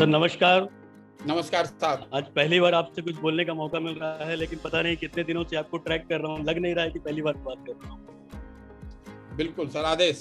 Sir नमस्कार। नमस्कार साहब। आज पहली बार आपसे कुछ बोलने का मौका मिल रहा है, लेकिन पता नहीं कितने दिनों से आपको ट्रैक कर रहा हूँ, लग नहीं रहा है कि पहली बार बात कर रहा हूँ। बिल्कुल सर, आदेश।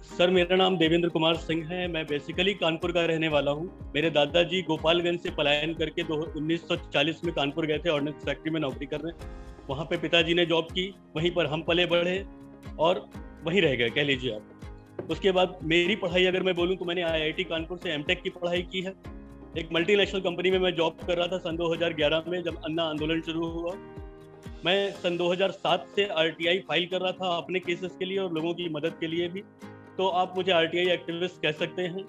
सर मेरा नाम देवेंद्र कुमार सिंह है। मैं बेसिकली कानपुर का रहने वाला हूँ। मेरे दादाजी गोपालगंज से पलायन करके 1940 में कानपुर गए थे ऑर्डिनेंस फैक्ट्री में नौकरी करने। वहाँ पे पिताजी ने जॉब की, वहीं पर हम पले बढ़े और वहीं रह गए, कह लीजिए आप। उसके बाद मेरी पढ़ाई अगर मैं बोलूँ तो मैंने IIT कानपुर से एमटेक की पढ़ाई की है। एक मल्टीनेशनल कंपनी में मैं जॉब कर रहा था सन 2011 में, जब अन्ना आंदोलन शुरू हुआ। मैं सन 2007 से RTI फाइल कर रहा था अपने केसेस के लिए और लोगों की मदद के लिए भी। तो आप मुझे RTI एक्टिविस्ट कह सकते हैं।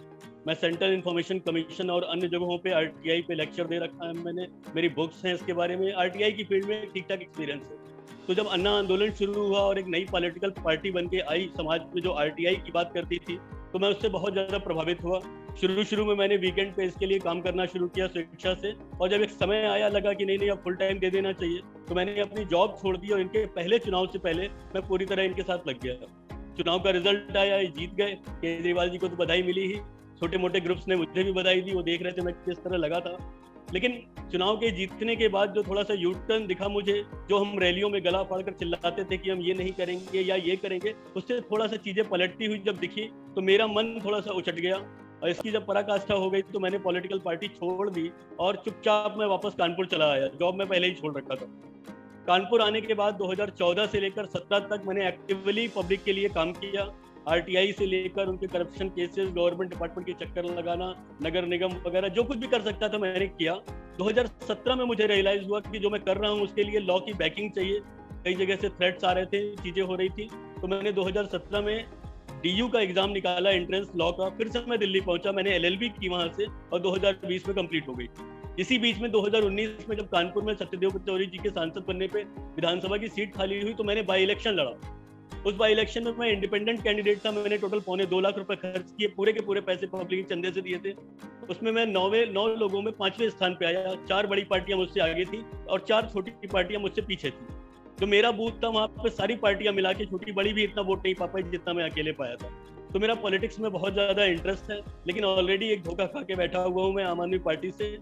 मैं सेंट्रल इंफॉर्मेशन कमीशन और अन्य जगहों पे RTI पे लेक्चर दे रखा है मैंने। मेरी बुक्स हैं इसके बारे में। RTI की फील्ड में ठीक ठाक एक्सपीरियंस है। तो जब अन्ना आंदोलन शुरू हुआ और एक नई पॉलिटिकल पार्टी बन के आई समाज में जो RTI की बात करती थी, तो मैं उससे बहुत ज़्यादा प्रभावित हुआ। शुरू में मैंने वीकेंड पे इसके लिए काम करना शुरू किया स्वेच्छा से, और जब एक समय आया लगा कि नहीं अब फुल टाइम दे देना चाहिए, तो मैंने अपनी जॉब छोड़ दी और इनके पहले चुनाव से पहले मैं पूरी तरह इनके साथ लग गया। चुनाव का रिजल्ट आया, ये जीत गए। केजरीवाल जी को तो बधाई मिली ही, छोटे मोटे ग्रुप्स ने मुझे भी बधाई दी। वो देख रहे थे मैं किस तरह लगा था। लेकिन चुनाव के जीतने के बाद जो थोड़ा सा यू टर्न दिखा मुझे, जो हम रैलियों में गला फाड़कर चिल्लाते थे कि हम ये नहीं करेंगे या ये करेंगे, उससे थोड़ा सा चीजें पलटती हुई जब दिखी तो मेरा मन थोड़ा सा उचट गया। और इसकी जब पराकाष्ठा हो गई तो मैंने पॉलिटिकल पार्टी छोड़ दी और चुपचाप मैं वापस कानपुर चला आया। जॉब में पहले ही छोड़ रखा था। कानपुर आने के बाद 2014 से लेकर 17 तक मैंने एक्टिवली पब्लिक के लिए काम किया। RTI से लेकर उनके करप्शन केसेस, गवर्नमेंट डिपार्टमेंट के चक्कर लगाना, नगर निगम वगैरह जो कुछ भी कर सकता था मैंने किया। 2017 में मुझे रियलाइज हुआ कि जो मैं कर रहा हूँ उसके लिए लॉ की बैकिंग चाहिए। कई जगह से थ्रेट्स आ रहे थे, चीजें हो रही थी। तो मैंने 2017 में DU का एग्जाम निकाला, एंट्रेंस लॉ का। फिर से मैं दिल्ली पहुंचा, मैंने LLB की वहां से और 2020 में कंप्लीट हो गई। इसी बीच में 2019 में जब कानपुर में सत्यदेव पचौरी जी के सांसद बनने पे विधानसभा की सीट खाली हुई, तो मैंने बाई इलेक्शन लड़ा। उस बाई इलेक्शन में मैं इंडिपेंडेंट कैंडिडेट था। मैंने टोटल 2.25 लाख रुपए खर्च किए, पूरे के पूरे पैसे पब्लिक के चंदे से दिए थे। उसमें मैं 9 लोगों में 5वें स्थान पे आया। 4 बड़ी पार्टियां मुझसे आगे थी और 4 छोटी पार्टियां मुझसे पीछे थी। जो मेरा बूथ था वहां पे सारी पार्टियां मिला के, छोटी बड़ी भी इतना वोट नहीं पा पाई जितना मैं अकेले पाया था। तो मेरा पॉलिटिक्स में बहुत ज्यादा इंटरेस्ट है, लेकिन ऑलरेडी एक धोखा खा के बैठा हुआ हूँ मैं आम आदमी पार्टी से।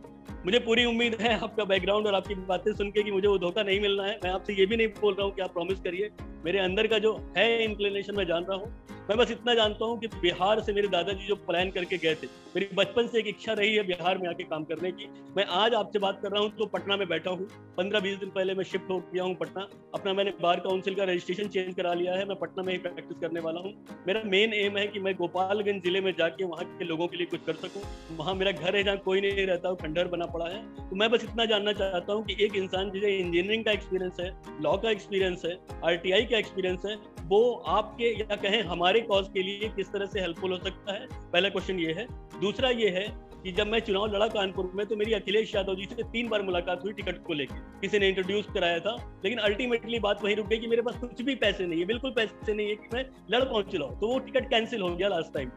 मुझे पूरी उम्मीद है आपका बैकग्राउंड और आपकी बातें सुन के कि मुझे वो धोखा नहीं मिलना है। मैं आपसे ये भी नहीं बोल रहा हूँ कि आप प्रॉमिस करिए। मेरे अंदर का जो है इंक्लिनेशन मैं जान रहा हूँ। मैं बस इतना जानता हूँ कि बिहार से मेरे दादाजी जो पलायन करके गए थे, मेरी बचपन से एक इच्छा रही है बिहार में आके काम करने की। मैं आज आपसे बात कर रहा हूँ तो पटना में बैठा हूँ। 15-20 दिन पहले मैं शिफ्ट हो गया हूँ पटना। अपना मैंने बार काउंसिल का रजिस्ट्रेशन चेंज करा लिया है। मैं पटना में ही प्रैक्टिस करने वाला हूँ। मेरा मेन एम है कि मैं गोपालगंज जिले में जाके वहाँ के लोगों के लिए कुछ कर सकूँ। वहाँ मेरा घर है जहाँ कोई नहीं रहता, खंडहर बना पड़ा है। तो मैं बस इतना जानना चाहता हूँ कि एक इंसान जिसे इंजीनियरिंग का एक्सपीरियंस है, लॉ का एक्सपीरियंस है, RTI का एक्सपीरियंस है, वो आपके या कहें हमारे कॉज के लिए किस तरह से हेल्पफुल हो सकता है। पहला क्वेश्चन ये है। दूसरा ये है कि जब मैं चुनाव लड़ा कानपुर में तो मेरी अखिलेश यादव जी से 3 बार मुलाकात हुई टिकट को लेकर। किसी ने इंट्रोड्यूस कराया था, लेकिन अल्टीमेटली बात वहीं रुक गई कि मेरे पास कुछ भी पैसे नहीं है, बिल्कुल पैसे नहीं है कि मैं लड़ पाऊँ चुनाव। तो वो टिकट कैंसिल हो गया लास्ट टाइम।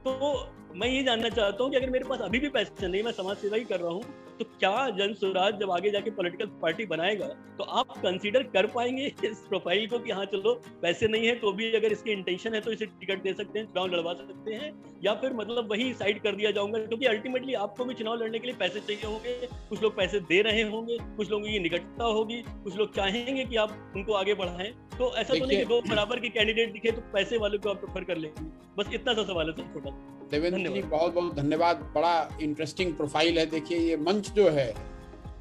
तो मैं ये जानना चाहता हूँ कि अगर मेरे पास अभी भी पैसे नहीं, मैं समाज सेवा ही कर रहा हूँ, तो क्या जन स्वराज जब आगे जाके पॉलिटिकल पार्टी बनाएगा तो आप कंसीडर कर पाएंगे इस प्रोफाइल को कि हाँ चलो पैसे नहीं है तो भी अगर इसकी इंटेंशन है तो इसे टिकट दे सकते हैं, चुनाव लड़वा सकते हैं, या फिर मतलब वही साइड कर दिया जाऊंगा? क्योंकि अल्टीमेटली आपको भी चुनाव लड़ने के लिए पैसे चाहिए होंगे। कुछ लोग पैसे दे रहे होंगे, कुछ लोगों की निकटता होगी, कुछ लोग चाहेंगे कि आप उनको आगे बढ़ाएं। तो ऐसा तो नहीं कि 2 बराबर के कैंडिडेट दिखे तो पैसे वाले को आप प्रेफर कर लेंगे। बस इतना सा सवाल है सर, छोटा। देवेंद्र जी बहुत बहुत धन्यवाद। बड़ा इंटरेस्टिंग प्रोफाइल है। देखिए ये मंच जो है,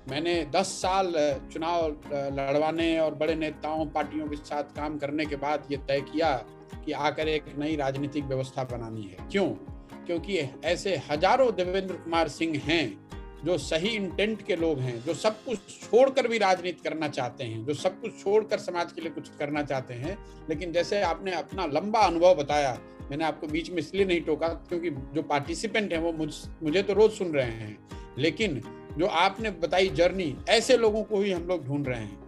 मैंने 10 साल चुनाव लड़वाने और बड़े नेताओं पार्टियों के साथ काम करने के बाद ये तय किया कि आकर एक नई राजनीतिक व्यवस्था बनानी है। क्यों? क्योंकि ऐसे हजारों देवेंद्र कुमार सिंह हैं जो सही इंटेंट के लोग हैं, जो सब कुछ छोड़कर भी राजनीति करना चाहते हैं, जो सब कुछ छोड़कर समाज के लिए कुछ करना चाहते हैं। लेकिन जैसे आपने अपना लंबा अनुभव बताया, मैंने आपको बीच में इसलिए नहीं टोका क्योंकि जो पार्टिसिपेंट हैं वो मुझे तो रोज सुन रहे हैं, लेकिन जो आपने बताई जर्नी, ऐसे लोगों को ही हम लोग ढूंढ रहे हैं।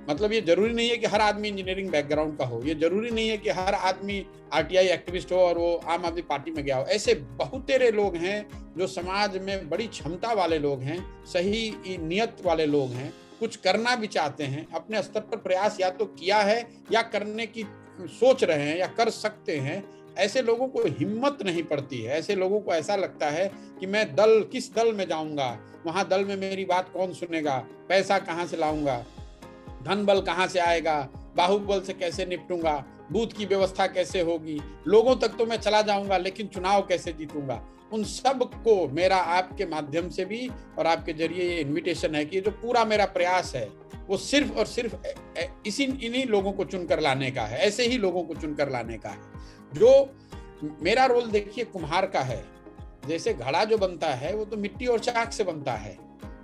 मतलब ये जरूरी नहीं है कि हर आदमी इंजीनियरिंग बैकग्राउंड का हो, ये जरूरी नहीं है कि हर आदमी RTI एक्टिविस्ट हो और वो आम आदमी पार्टी में गया हो। ऐसे बहुत तेरे लोग हैं जो समाज में बड़ी क्षमता वाले लोग हैं, सही नियत वाले लोग हैं, कुछ करना भी चाहते हैं, अपने स्तर पर प्रयास या तो किया है या करने की सोच रहे हैं या कर सकते हैं। ऐसे लोगों को हिम्मत नहीं पड़ती है। ऐसे लोगों को ऐसा लगता है कि मैं किस दल में जाऊंगा, वहां दल में मेरी बात कौन सुनेगा, पैसा कहां से लाऊंगा, धन बल कहां से आएगा, बाहुबल से कैसे निपटूंगा, बूथ की व्यवस्था कैसे होगी, लोगों तक तो मैं चला जाऊंगा लेकिन चुनाव कैसे जीतूंगा। उन सब को मेरा आपके माध्यम से भी और आपके जरिए ये इन्विटेशन है कि जो पूरा मेरा प्रयास है वो सिर्फ और सिर्फ इन्हीं लोगों को चुनकर लाने का है, ऐसे ही लोगों को चुनकर लाने का है। जो मेरा रोल देखिए कुम्हार का है, जैसे घड़ा जो बनता है वो तो मिट्टी और चाक से बनता है,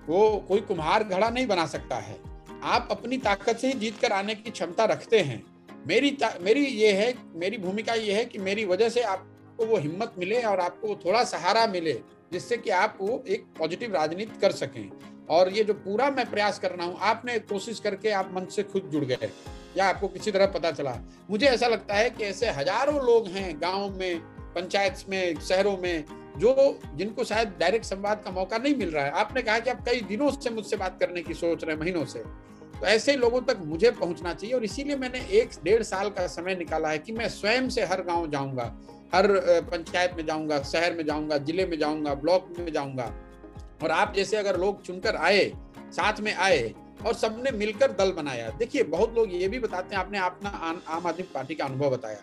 वो कोई कुम्हार घड़ा नहीं बना सकता है। आप अपनी ताकत से ही जीत कर आने की क्षमता रखते हैं। मेरी भूमिका ये है कि मेरी वजह से आपको वो हिम्मत मिले और आपको वो थोड़ा सहारा मिले जिससे कि आप वो एक पॉजिटिव राजनीति कर सकें। और ये जो पूरा मैं प्रयास कर रहा हूँ, आपने कोशिश करके आप मंच से खुद जुड़ गए या आपको किसी तरह पता चला, मुझे ऐसा लगता है कि ऐसे हजारों लोग हैं गाँव में, पंचायत में, शहरों में, जिनको शायद डायरेक्ट संवाद का मौका नहीं मिल रहा है। आपने कहा कि आप कई दिनों से मुझसे बात करने की सोच रहे हैं, महीनों से, तो ऐसे लोगों तक मुझे पहुंचना चाहिए। और इसीलिए मैंने 1-1.5 साल का समय निकाला है कि मैं स्वयं से हर गांव जाऊंगा, हर पंचायत में जाऊंगा, शहर में जाऊंगा, जिले में जाऊंगा, ब्लॉक में जाऊंगा। और आप जैसे अगर लोग चुनकर आए, साथ में आए और सबने मिलकर दल बनाया। देखिए बहुत लोग ये भी बताते हैं, आपने अपना आम आदमी पार्टी का अनुभव बताया,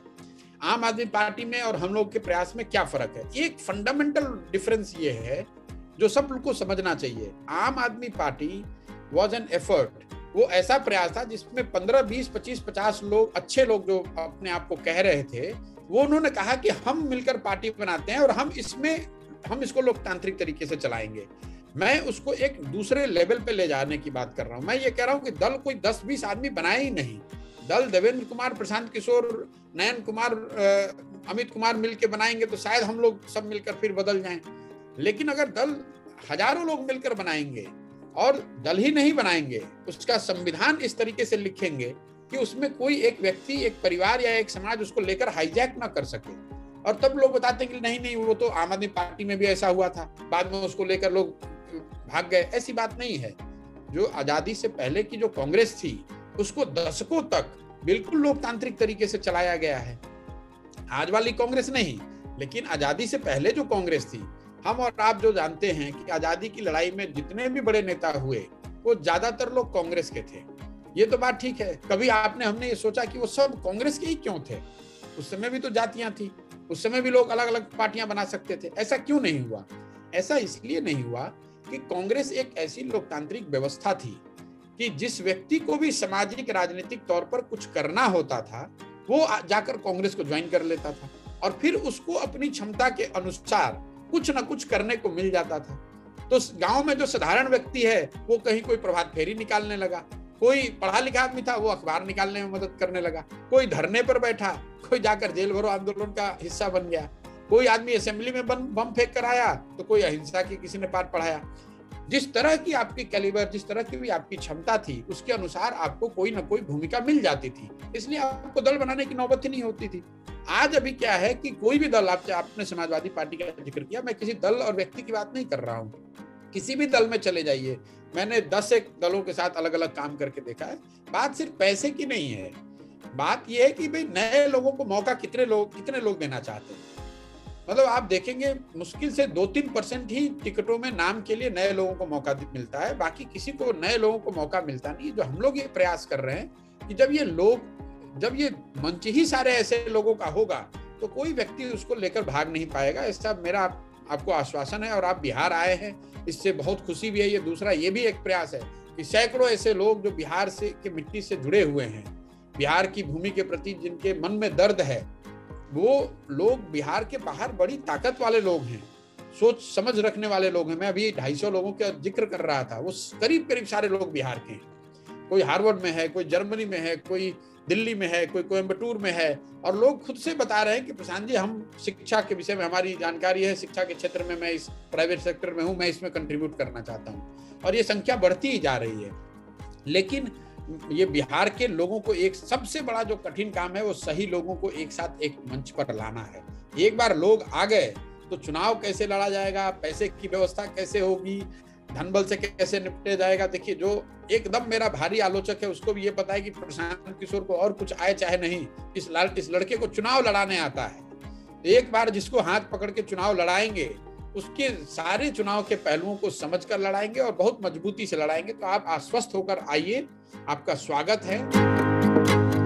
आम आदमी पार्टी में और हम लोग के प्रयास में क्या फर्क है। एक फंडामेंटल डिफरेंस ये है जो सब लोग को समझना चाहिए। आम आदमी पार्टी वॉज एन एफर्ट, वो ऐसा प्रयास था जिसमें 15, 20, 25, 50 लोग, अच्छे लोग जो अपने आप को कह रहे थे, वो उन्होंने कहा कि हम मिलकर पार्टी बनाते हैं और हम इसको लोकतांत्रिक तरीके से चलाएंगे। मैं उसको एक दूसरे लेवल पे ले जाने की बात कर रहा हूं। मैं ये कह रहा हूं कि दल कोई 10-20 आदमी बनाए ही नहीं। दल देवेंद्र कुमार, प्रशांत किशोर, नयन कुमार, अमित कुमार मिलकर बनाएंगे तो शायद हम लोग सब मिलकर फिर बदल जाएं। लेकिन अगर दल हजारों लोग मिलकर बनाएंगे और दल ही नहीं बनाएंगे, उसका संविधान इस तरीके से लिखेंगे कि उसमें कोई एक व्यक्ति, एक परिवार या एक समाज उसको लेकर हाईजैक ना कर सके। और तब लोग बताते हैं कि नहीं वो तो आम आदमी पार्टी में भी ऐसा हुआ था, बाद में उसको लेकर लोग भाग गए। ऐसी बात नहीं है। जो आजादी से पहले की जो कांग्रेस थी उसको दशकों तक बिल्कुल लोकतांत्रिक तरीके से चलाया गया है। आज वाली कांग्रेस नहीं, लेकिन आजादी से पहले जो कांग्रेस थी, हम और आप जो जानते हैं कि आजादी की लड़ाई में जितने भी बड़े नेता हुए वो ज्यादातर लोग कांग्रेस के थे। ये तो बात ठीक है। कभी हमने ये सोचा कि वो सब कांग्रेस के ही क्यों थे? उस समय भी तो जातियां थी, उस समय भी लोग अलग अलग पार्टियां बना सकते थे। ऐसा क्यों नहीं हुआ? ऐसा इसलिए नहीं हुआ कि कांग्रेस एक ऐसी लोकतांत्रिक व्यवस्था थी कि जिस व्यक्ति को भी सामाजिक राजनीतिक तौर पर कुछ करना होता था वो जाकर कांग्रेस को ज्वाइन कर लेता था और फिर उसको अपनी क्षमता के अनुसार कुछ ना कुछ करने को मिल जाता था। तो गांव में जो साधारण व्यक्ति है वो कहीं कोई प्रभात फेरी निकालने लगा, कोई पढ़ा लिखा आदमी था वो अखबार निकालने में मदद करने लगा, कोई धरने पर बैठा, कोई जाकर जेल भरो आंदोलन का हिस्सा बन गया, कोई आदमी असेंबली में बम फेंक कर आया तो कोई अहिंसा की किसी ने पाठ पढ़ाया। जिस तरह की आपकी कैलिबर, जिस तरह की भी आपकी क्षमता थी, उसके अनुसार आपको कोई ना कोई भूमिका मिल जाती थी। इसलिए आपको दल बनाने की नौबत ही नहीं होती थी। आज अभी क्या है कि कोई भी दल, आपने समाजवादी पार्टी का जिक्र किया, मैं किसी दल और व्यक्ति की बात नहीं कर रहा हूँ। किसी भी दल में चले जाइए, मैंने 10 एक दलों के साथ अलग अलग काम करके देखा है। बात सिर्फ पैसे की नहीं है, बात यह है कि भाई नए लोगों को मौका कितने लोग देना चाहते हैं। मतलब आप देखेंगे मुश्किल से 2-3% ही टिकटों में नाम के लिए नए लोगों को मौका मिलता है, बाकी किसी को नए लोगों को मौका मिलता नहीं। जो हम लोग ये प्रयास कर रहे हैं कि जब ये मंच ही सारे ऐसे लोगों का होगा तो कोई व्यक्ति उसको लेकर भाग नहीं पाएगा। ऐसा मेरा आपको आश्वासन है। और आप बिहार आए हैं, इससे बहुत खुशी भी है। ये दूसरा ये भी एक प्रयास है कि सैकड़ों ऐसे लोग जो बिहार से के मिट्टी से जुड़े हुए हैं, बिहार की भूमि के प्रति जिनके मन में दर्द है, वो लोग बिहार के बाहर बड़ी ताकत वाले लोग हैं, सोच समझ रखने वाले लोग हैं। मैं अभी 250 लोगों का जिक्र कर रहा था, वो करीब सारे लोग बिहार के हैं। कोई हार्वर्ड में है, कोई जर्मनी में है, कोई दिल्ली में है, कोई कोयम्बटूर में है। और लोग खुद से बता रहे हैं कि प्रशांत जी, हम शिक्षा के विषय में हमारी जानकारी है, शिक्षा के क्षेत्र में मैं इस प्राइवेट सेक्टर में हूँ, मैं इसमें कंट्रीब्यूट करना चाहता हूँ। और ये संख्या बढ़ती ही जा रही है। लेकिन ये बिहार के लोगों को एक सबसे बड़ा जो कठिन काम है वो सही लोगों को एक साथ एक मंच पर लाना है। एक बार लोग आ गए तो चुनाव कैसे लड़ा जाएगा, पैसे की व्यवस्था कैसे होगी, धन बल से कैसे निपटे जाएगा। देखिए, जो एकदम मेरा भारी आलोचक है उसको भी ये पता है कि प्रशांत किशोर को और कुछ आए चाहे नहीं, इस लड़के को चुनाव लड़ाने आता है। एक बार जिसको हाथ पकड़ के चुनाव लड़ाएंगे, उसके सारे चुनाव के पहलुओं को समझकर लड़ाएंगे और बहुत मजबूती से लड़ाएंगे। तो आप आश्वस्त होकर आइए, आपका स्वागत है।